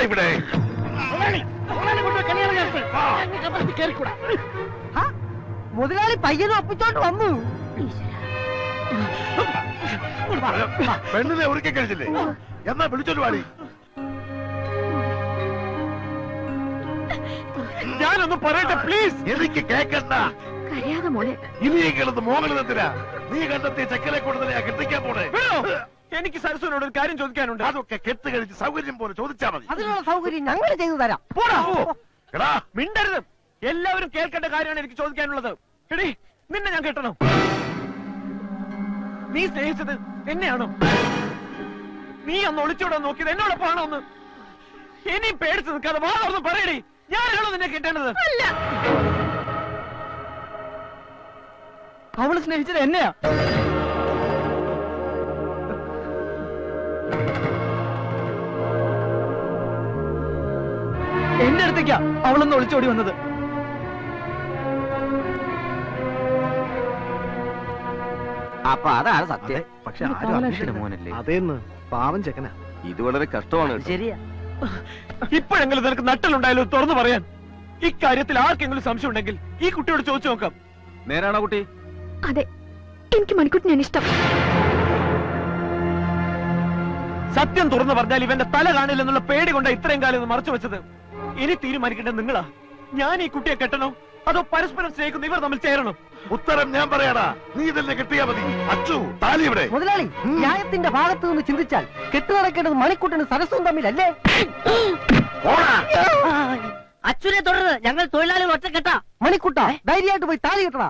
ഇവിടെ. മുതലാളി പയ്യനും ഒപ്പിച്ചോണ്ട് വന്നു. പെണ്ണിനെ ഒരുക്കി കഴിച്ചില്ലേ? എന്നാ വിളിച്ചോണ്ട് പാടി. ഞാനൊന്ന് പറയട്ടെ പ്ലീസ്. എനിക്ക് കേക്കണ്ട. ഇനിയും കിടന്ന് മോഹനത്തിനാ നീ കണ്ടെത്തിയ ചെക്കലെ കൂടുതൽ കെട്ടിക്കാൻ പോണേ. എനിക്ക് സരസ്വനോട് ഒരു കാര്യം ചോദിക്കാനുണ്ട്. അതൊക്കെ കെട്ട് കഴിച്ച് സൗകര്യം പോലെ ചോദിച്ചാ മതി. അതിനുള്ള സൗകര്യം ഞങ്ങൾ ചെയ്തു തരാം. എടാ മിണ്ടരുത്. എല്ലാവരും കേൾക്കേണ്ട കാര്യമാണ് എനിക്ക് ചോദിക്കാനുള്ളത്. എടീ, നിന്നെ ഞാൻ കെട്ടണം. നീ സ്നേഹിച്ചത് എന്നെയാണോ? നീ അന്ന് ഒളിച്ചോടാൻ നോക്കിയത് എന്നോടൊപ്പമാണോ? ഒന്ന് ഇനിയും പേടിച്ച് നിൽക്കാതെ വാ തുറന്ന് പറയടി. ഞാനാണോ നിന്നെ കെട്ടേണ്ടത്? അവള് സ്നേഹിച്ചത് എന്നെയാ. എന്റെ അടുത്തേക്കാ അവളൊന്ന് ഒളിച്ചോടി വന്നത്. അപ്പൊ അതാണ് സത്യം. പക്ഷെ മോനല്ലേ? അതേന്ന് പാവം ചെക്കനാ. ഇത് വളരെ കഷ്ടമാണ്. ശരിയാ. ഇപ്പോഴെങ്കിലും നിനക്ക് നട്ടലുണ്ടായാലും തുറന്നു പറയാൻ. ഇക്കാര്യത്തിൽ ആർക്കെങ്കിലും സംശയം ഉണ്ടെങ്കിൽ ഈ കുട്ടിയോട് ചോദിച്ചു നോക്കാം. നേരാണോ കുട്ടി? അതെ, എനിക്ക് മണിക്കുട്ടിനാണ് ഇഷ്ടം. സത്യം തുറന്നു പറഞ്ഞാൽ ഇവന്റെ തല കാണില്ലെന്നുള്ള പേടി കൊണ്ടാ ഇത്രയും കാലം മറച്ചു വെച്ചത്. ഇനി തീരുമാനിക്കേണ്ടത് നിങ്ങളാ. ഞാൻ ഈ കുട്ടിയെ കെട്ടണോ അതോ പരസ്പരം സ്നേഹിക്കുന്ന ഇവർ തമ്മിൽ ചേരണം? ഉത്തരം ഞാൻ പറയാടാ. നീ തന്നെ കെട്ടിയാ മതി. അച്ചു താലി ഇവിടെ. മുതലാളി, ന്യായത്തിന്റെ ഭാഗത്ത് നിന്ന് ചിന്തിച്ചാൽ കെട്ടു നടക്കേണ്ടത് മണിക്കുട്ടനും സരസ്വം തമ്മിലല്ലേ? അച്ഛനെ തുടർന്ന് ഞങ്ങൾ തൊഴിലാളികൾ ഒറ്റ കെട്ടാ. മണിക്കുട്ട ധൈര്യമായിട്ട് പോയി താലി കെട്ടടാ.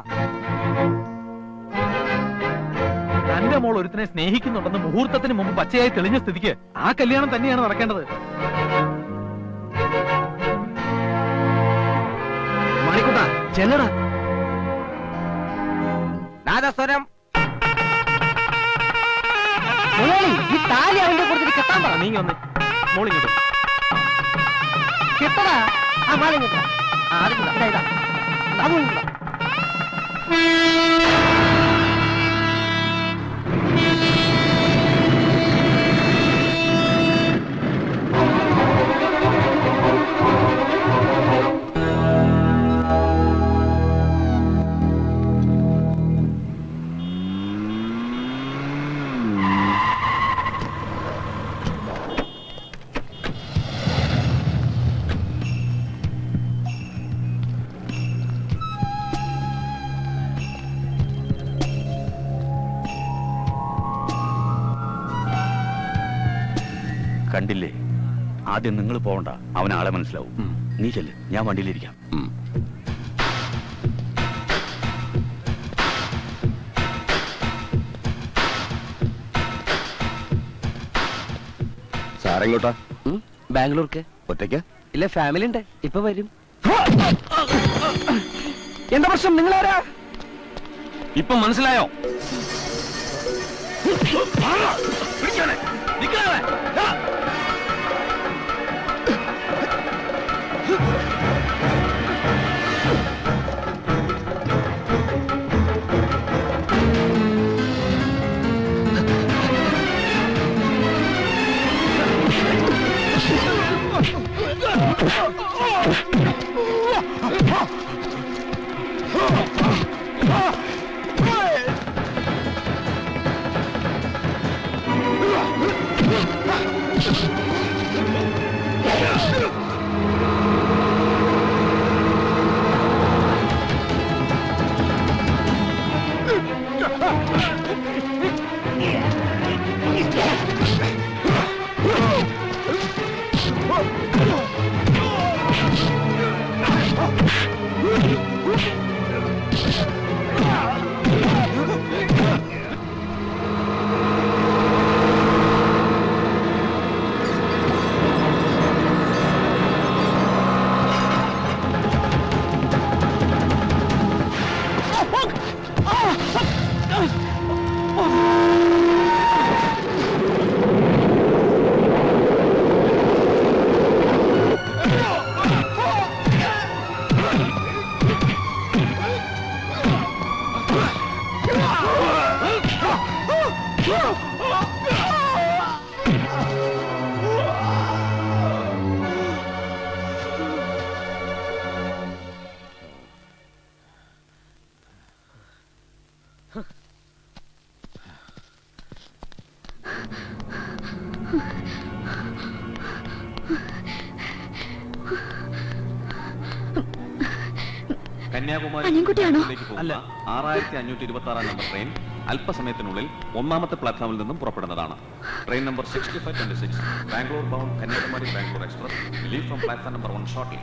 തന്റെ മോൾ ഒരുത്തിനെ സ്നേഹിക്കുന്നുണ്ടെന്ന് മുഹൂർത്തത്തിന് മുമ്പ് പച്ചയായി തെളിഞ്ഞ സ്ഥിതിക്ക് ആ കല്യാണം തന്നെയാണ് നടക്കേണ്ടത്. മണിക്കുട്ട ചെല്ലടാ. നാദസ്വരം. മുതലാളി, ഈ താലി അവന്റെ കൊടുത്തിട്ട് കെട്ടാൻ പറ. നീ ഒന്ന് മോളിങ്ങോട്ട് കെട്ടടാ. ആ മാല കെട്ടാ. അതും കണ്ടില്ലേ? ആദ്യം നിങ്ങൾ പോകണ്ട, അവൻ ആളെ മനസ്സിലാവും. നീ ചെല്ല്, ഞാൻ വണ്ടിയിലിരിക്കാം. സാരെങ്ങോട്ടാ? ബാംഗ്ലൂർക്ക്. ഒറ്റയ്ക്ക്? ഇല്ല, ഫാമിലി ഉണ്ട്. ഇപ്പൊ വരും. എന്താ പ്രശ്നം? നിങ്ങളാരാ? ഇപ്പൊ മനസ്സിലായോ? കന്യാകുമാരി അനിയൻകുട്ടിയാണോ? അല്ല. 6526 നമ്പർ ട്രെയിൻ അല്പസമയത്തിനുള്ളിൽ ഒന്നാമത്തെ പ്ലാറ്റ്ഫോമിൽ നിന്നും പുറപ്പെടുന്നതാണ്. Train number 6526 Bangalore bound Kanyakumari Bangalore express leave from platform number 1 shortly.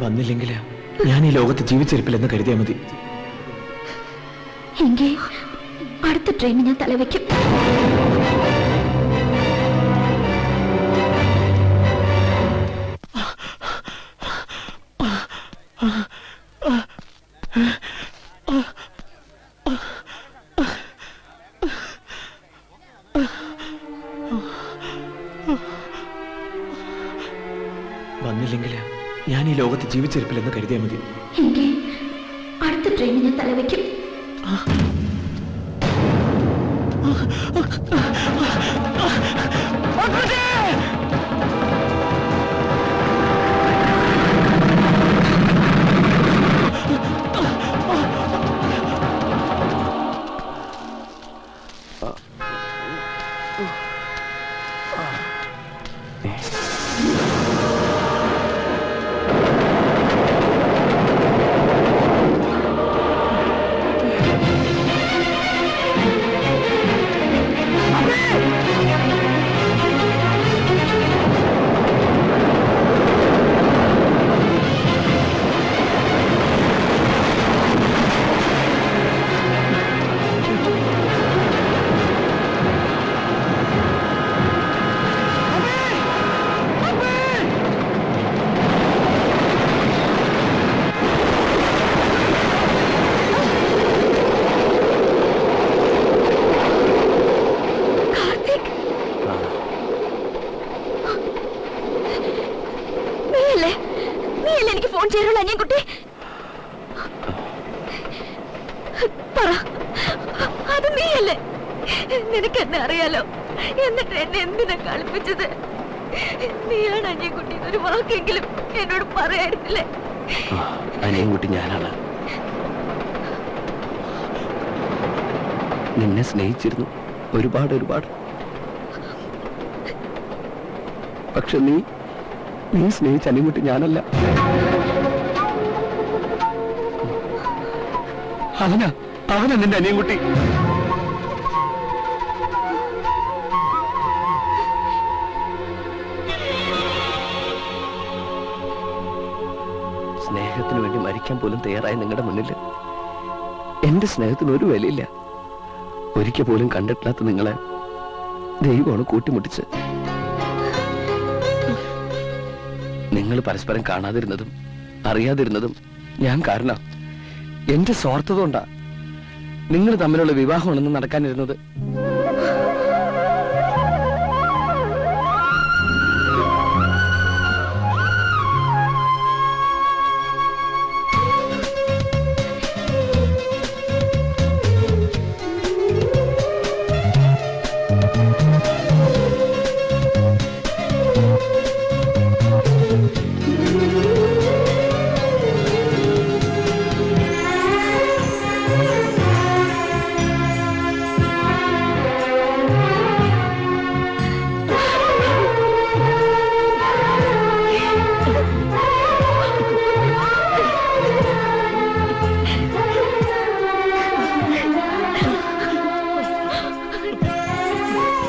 വന്നില്ലെങ്കിൽ ഞാൻ ഈ ലോകത്ത് ജീവിച്ചിരിപ്പില്ലെന്ന് കരുതിയാൽ മതി. എങ്കിൽ അടുത്ത ട്രെയിനിൽ ഞാൻ തലവെക്കും. വന്നില്ലെങ്കിൽ ഞാൻ ഈ ലോകത്ത് ജീവിച്ചിരിപ്പില്ലെന്ന് കരുതിയാൽ മതി. എങ്കിൽ അടുത്ത ട്രെയിനിൽ ഞാൻ തലവെക്കും. എനിക്ക് ഫോൺ ചെയ്യാനുള്ള അനിയൻകുട്ടി പറ, അത് നീയല്ലേ? നിനക്ക് എന്നെ അറിയാലോ, എന്നിട്ട് എന്നെ എന്തിനാ കളിപ്പിച്ചത്? നീയാണ് അനിയൻകുട്ടി ഒരു വാക്കെങ്കിലും എന്നോട് പറയായിരുന്നില്ലേ? അനിയൻകുട്ടി ഞാനാണ്. നിന്നെ സ്നേഹിച്ചിരുന്നു ഒരുപാട് ഒരുപാട്. പക്ഷെ നീ സ്നേഹിച്ച അനിയൻകുട്ടി ഞാനല്ല. അവനാ നിന്റെ അനിയൻകുട്ടി. സ്നേഹത്തിന് വേണ്ടി മരിക്കാൻ പോലും തയ്യാറായ നിങ്ങളുടെ മുന്നിൽ എന്റെ സ്നേഹത്തിന് ഒരു വിലയില്ല. ഒരിക്കൽ പോലും കണ്ടിട്ടില്ലാത്ത നിങ്ങളെ ദൈവമാണ് കൂട്ടിമുട്ടിച്ച്. നിങ്ങൾ പരസ്പരം കാണാതിരുന്നതും അറിയാതിരുന്നതും ഞാൻ കാരണം. എന്റെ സ്വാർത്ഥത കൊണ്ടാ നിങ്ങൾ തമ്മിലുള്ള വിവാഹമാണെന്ന് നടക്കാനിരുന്നത്.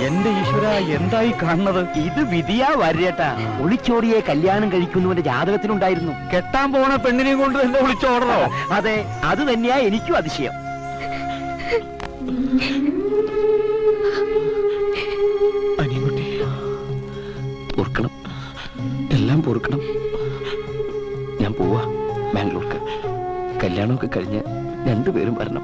എന്റെ ഈശ്വര, എന്തായി കാണുന്നത്? ഇത് വിധിയാ വരേട്ടാ. ഒളിച്ചോടിയെ കല്യാണം കഴിക്കുന്നവന്റെ ജാതകത്തിലുണ്ടായിരുന്നു. കെട്ടാൻ പോണ പെണ്ണിനെ കൊണ്ട് എന്നെ വിളിച്ചോടണോ? അതെ, അത് തന്നെയാ എനിക്കും അതിശയം. അനിയൻകുട്ടി ഓർക്കണം, എല്ലാം പൊറുക്കണം. ഞാൻ പോവാ ബാംഗ്ലൂർക്ക്. കല്യാണമൊക്കെ കഴിഞ്ഞ് രണ്ടുപേരും വരണം.